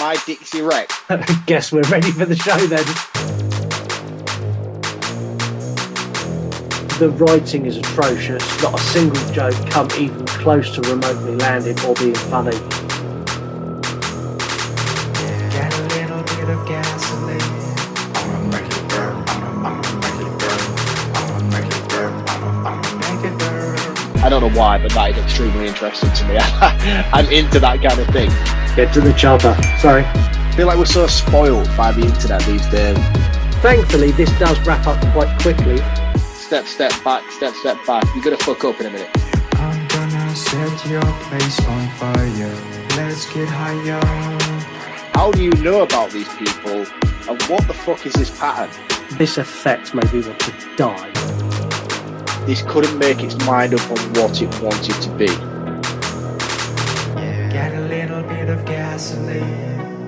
my Dixie Rex. Guess we're ready for the show then. The writing is atrocious. Not a single joke come even close to remotely landing or being funny. Get a little bit of gasoline. I'ma make it burn. I'ma make it burn. I'ma make it burn. I'ma make it burn. I don't know why, but that is extremely interesting to me. I'm into that kind of thing. Get to the chopper. Sorry. I feel like we're so spoiled by the internet these days. Thankfully, this does wrap up quite quickly. Step back. You're going to fuck up in a minute. I'm gonna set your place on fire. Let's get higher. How do you know about these people? And what the fuck is this pattern? This effect made me want to die. This couldn't make its mind up on what it wanted to be. Get a little bit of gasoline.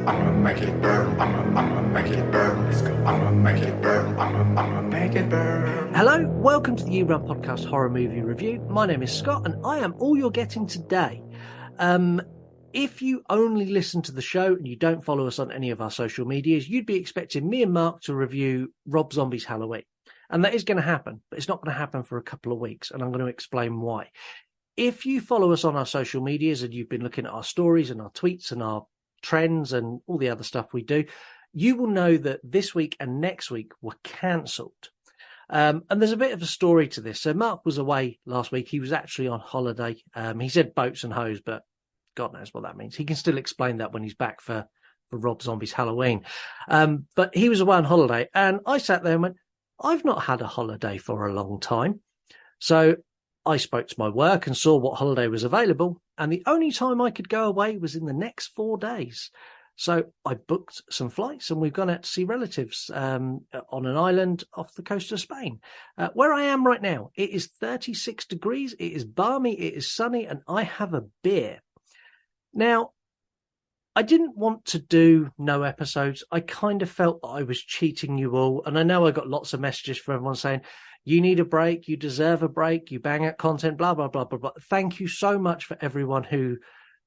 I'ma make it burn. I'ma make it burn. Let's go. I'ma make it burn. I'ma make it burn. Hello, welcome to the You Run Podcast Horror Movie Review. My name is Scott, and I am all you're getting today. If you only listen to the show and you don't follow us on any of our social medias, you'd be expecting me and Mark to review Rob Zombie's Halloween. And that is going to happen, but it's not going to happen for a couple of weeks, and I'm going to explain why. If you follow us on our social medias and you've been looking at our stories and our tweets and our trends and all the other stuff we do, you will know that this week and next week were cancelled. And there's a bit of a story to this. So Mark was away last week. He was actually on holiday. He said boats and hoes, but God knows what that means. He can still explain that when he's back for Rob Zombie's Halloween. But he was away on holiday, and I sat there and went, I've not had a holiday for a long time. So I spoke to my work and saw what holiday was available, and the only time I could go away was in the next 4 days. So I booked some flights, and we've gone out to see relatives on an island off the coast of Spain. Where I am right now, it is 36 degrees, it is balmy, it is sunny, and I have a beer. Now, I didn't want to do no episodes. I kind of felt that I was cheating you all. And I know I got lots of messages from everyone saying, you need a break, you deserve a break, you bang out content, blah, blah, blah, blah, blah. Thank you so much for everyone who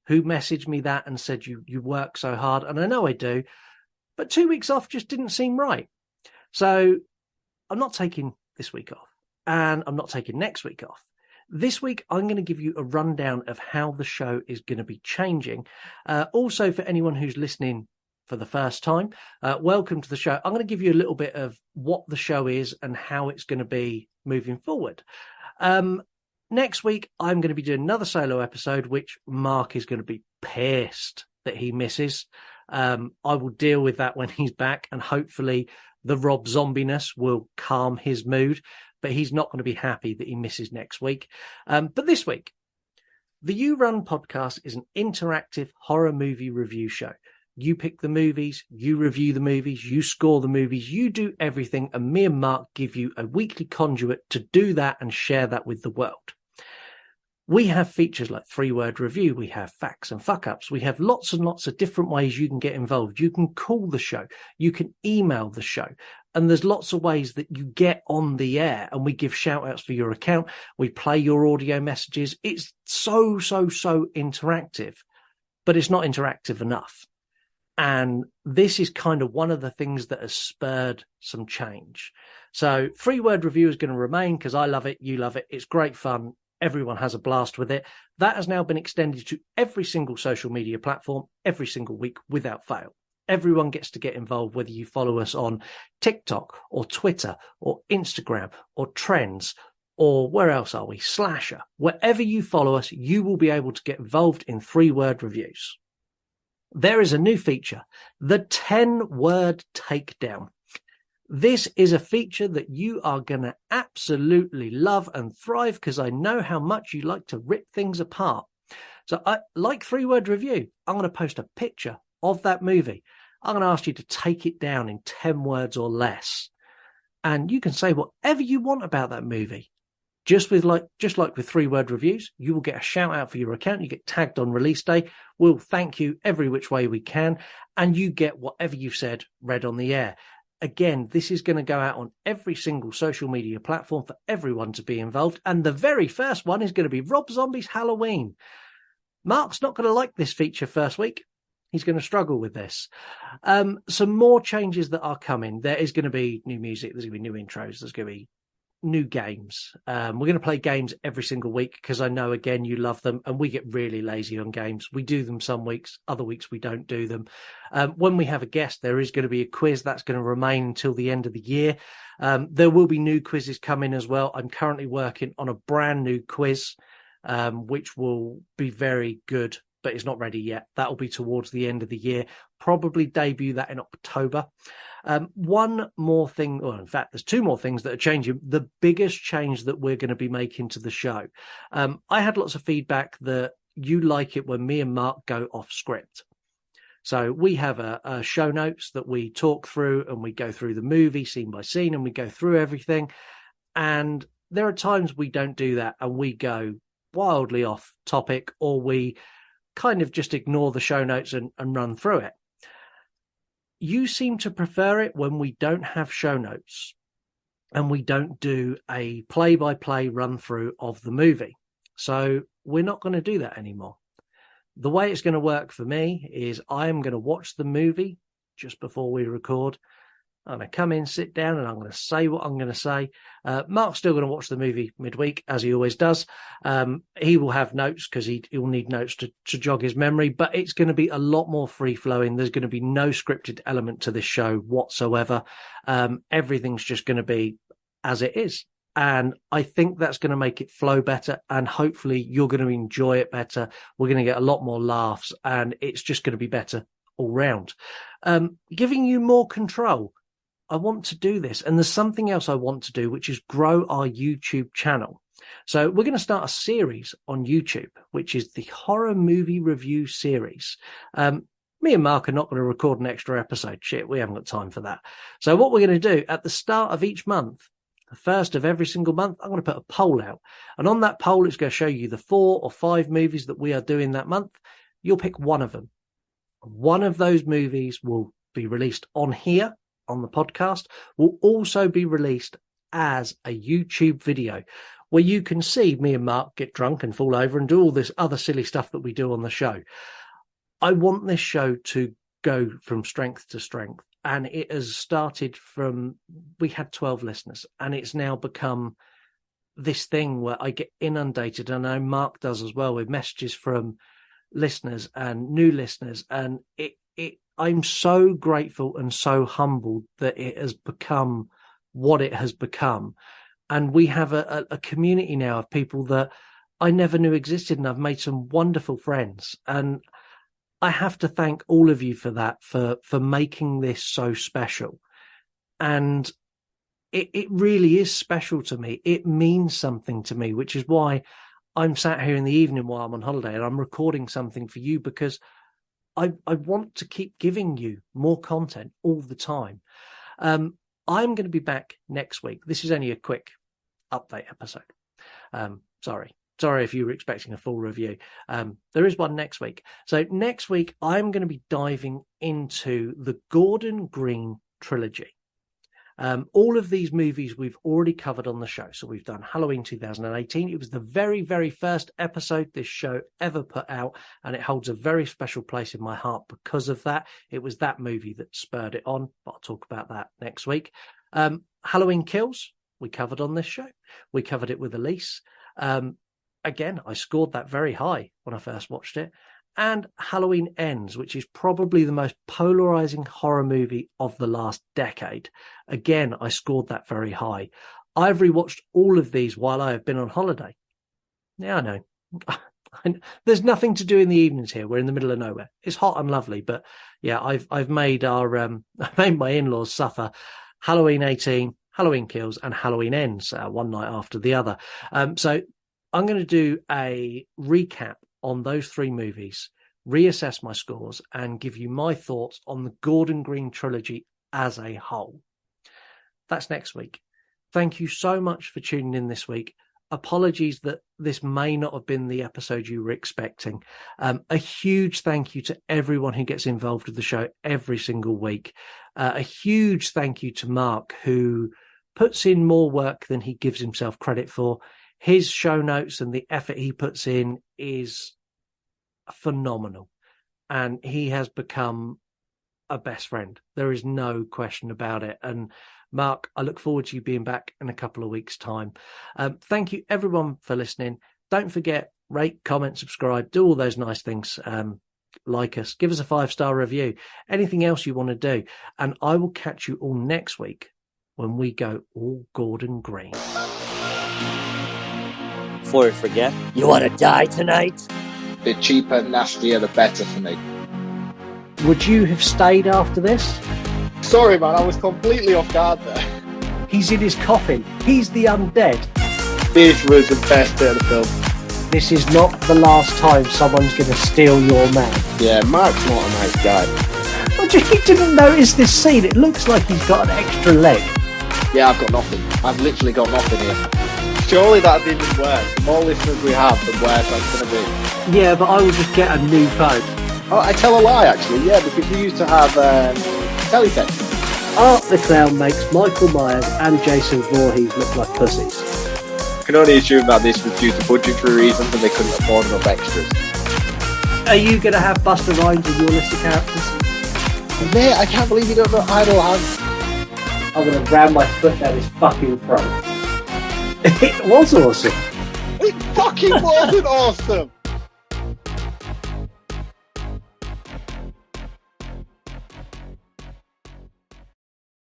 messaged me that and said you work so hard. And I know I do. But 2 weeks off just didn't seem right. So I'm not taking this week off. And I'm not taking next week off. This week, I'm going to give you a rundown of how the show is going to be changing. Also, for anyone who's listening for the first time, welcome to the show. I'm going to give you a little bit of what the show is and how it's going to be moving forward. Next week, I'm going to be doing another solo episode, which Mark is going to be pissed that he misses. I will deal with that when he's back, and hopefully the Rob Zombiness will calm his mood. But he's not going to be happy that he misses next week. But this week, the You Run podcast is an interactive horror movie review show. You pick the movies, you review the movies, you score the movies, you do everything, and me and Mark give you a weekly conduit to do that and share that with the world. We have features like 3-word review. We have facts and fuck-ups. We have lots and lots of different ways you can get involved. You can call the show. You can email the show. And there's lots of ways that you get on the air, and we give shout-outs for your account. We play your audio messages. It's so interactive, but it's not interactive enough. And this is kind of one of the things that has spurred some change. So 3-word review is going to remain because I love it. You love it. It's great fun. Everyone has a blast with it. That has now been extended to every single social media platform, every single week without fail. Everyone gets to get involved, whether you follow us on TikTok or Twitter or Instagram or Trends or where else are we? Slasher. Wherever you follow us, you will be able to get involved in 3-word reviews. There is a new feature, the 10-word takedown. This is a feature that you are going to absolutely love and thrive because I know how much you like to rip things apart. So like 3-word review, I'm going to post a picture of that movie. I'm going to ask you to take it down in 10 words or less. And you can say whatever you want about that movie. Just like with 3-word reviews, you will get a shout out for your account. You get tagged on release day. We'll thank you every which way we can. And you get whatever you've said read on the air. Again, this is going to go out on every single social media platform for everyone to be involved. And the very first one is going to be Rob Zombie's Halloween. Mark's not going to like this feature first week. He's going to struggle with this. Some more changes that are coming. There is going to be new music. There's going to be new intros. There's going to be new games. We're going to play games every single week because I know, again, you love them, and we get really lazy on games. We do them some weeks, other weeks we don't do them. When we have a guest, there is going to be a quiz that's going to remain until the end of the year. There will be new quizzes coming as well. I'm currently working on a brand new quiz, which will be very good, but it's not ready yet. That will be towards the end of the year. Probably debut that in October. One more thing, well, in fact, there's two more things that are changing. The biggest change that we're going to be making to the show. I had lots of feedback that you like it when me and Mark go off script. So we have a show notes that we talk through, and we go through the movie scene by scene, and we go through everything. And there are times we don't do that, and we go wildly off topic, or we kind of just ignore the show notes and run through it. You seem to prefer it when we don't have show notes and we don't do a play-by-play run-through of the movie. So we're not going to do that anymore. The way it's going to work for me is I am going to watch the movie just before we record. I'm going to come in, sit down, and I'm going to say what I'm going to say. Mark's still going to watch the movie midweek, as he always does. He will have notes because he'll need notes to jog his memory, but it's going to be a lot more free-flowing. There's going to be no scripted element to this show whatsoever. Everything's just going to be as it is. And I think that's going to make it flow better, and hopefully you're going to enjoy it better. We're going to get a lot more laughs, and it's just going to be better all round. Giving you more control. I want to do this. And there's something else I want to do, which is grow our YouTube channel. So we're going to start a series on YouTube, which is the Horror Movie Review series. Me and Mark are not going to record an extra episode. Shit, we haven't got time for that. So what we're going to do at the start of each month, the first of every single month, I'm going to put a poll out. And on that poll, it's going to show you the 4 or 5 movies that we are doing that month. You'll pick one of them. One of those movies will be released on here, on the podcast, will also be released as a YouTube video where you can see me and Mark get drunk and fall over and do all this other silly stuff that we do on the show. I want this show to go from strength to strength. And it has started from, we had 12 listeners, and it's now become this thing where I get inundated, and I know Mark does as well, with messages from listeners and new listeners. And I'm so grateful and so humbled that it has become what it has become. And we have a community now of people that I never knew existed, and I've made some wonderful friends. And I have to thank all of you for that, for making this so special. And it really is special to me. It means something to me, which is why I'm sat here in the evening while I'm on holiday and I'm recording something for you, because I want to keep giving you more content all the time. I'm going to be back next week. This is only a quick update episode. Sorry if you were expecting a full review. There is one next week. So next week, I'm going to be diving into the Gordon Green trilogy. All of these movies we've already covered on the show. So we've done Halloween 2018. It was the very, very first episode this show ever put out, and it holds a very special place in my heart because of that. It was that movie that spurred it on, but I'll talk about that next week. Halloween Kills, we covered on this show. We covered it with Elise. Again, I scored that very high when I first watched it. And Halloween Ends, which is probably the most polarizing horror movie of the last decade. Again, I scored that very high. I've rewatched all of these while I have been on holiday. Yeah, I know. There's nothing to do in the evenings here. We're in the middle of nowhere. It's hot and lovely, but yeah, I've made I've made my in-laws suffer. Halloween 18, Halloween Kills, and Halloween Ends, one night after the other. So I'm going to do a recap on those 3 movies, reassess my scores, and give you my thoughts on the Gordon Green trilogy as a whole. That's next week. Thank you so much for tuning in this week. Apologies that this may not have been the episode you were expecting. A huge thank you to everyone who gets involved with the show every single week. A huge thank you to Mark, who puts in more work than he gives himself credit for. His show notes and the effort he puts in is phenomenal. and he has become a best friend. There is no question about it. And Mark, I look forward to you being back in a couple of weeks' time. Thank you, everyone, for listening. Don't forget, rate, comment, subscribe, do all those nice things. Like us, give us a 5-star review, anything else you want to do. And I will catch you all next week when we go all Gordon Green. Before I forget, you want to die tonight? The cheaper, nastier, the better for me. Would you have stayed after this? Sorry, man, I was completely off guard there. He's in his coffin. He's the undead. This was the best bit of the film. This is not the last time someone's going to steal your man. Yeah, Mark's not a nice guy. You didn't notice this scene. It looks like he's got an extra leg. Yeah, I've got nothing. I've literally got nothing here. Surely that'd be even worse. The more listeners we have, the worse that's going to be. Yeah, but I will just get a new phone. Oh, I tell a lie, actually, yeah, because we used to have teletext. Art the Clown makes Michael Myers and Jason Voorhees look like pussies. I can only assume that this was due to budgetary reasons and they couldn't afford enough extras. Are you going to have Busta Rhymes in your list of characters? Mate, I can't believe you don't know Idle Hands. I'm going to ram my foot down his fucking throat. It was awesome. It fucking wasn't awesome!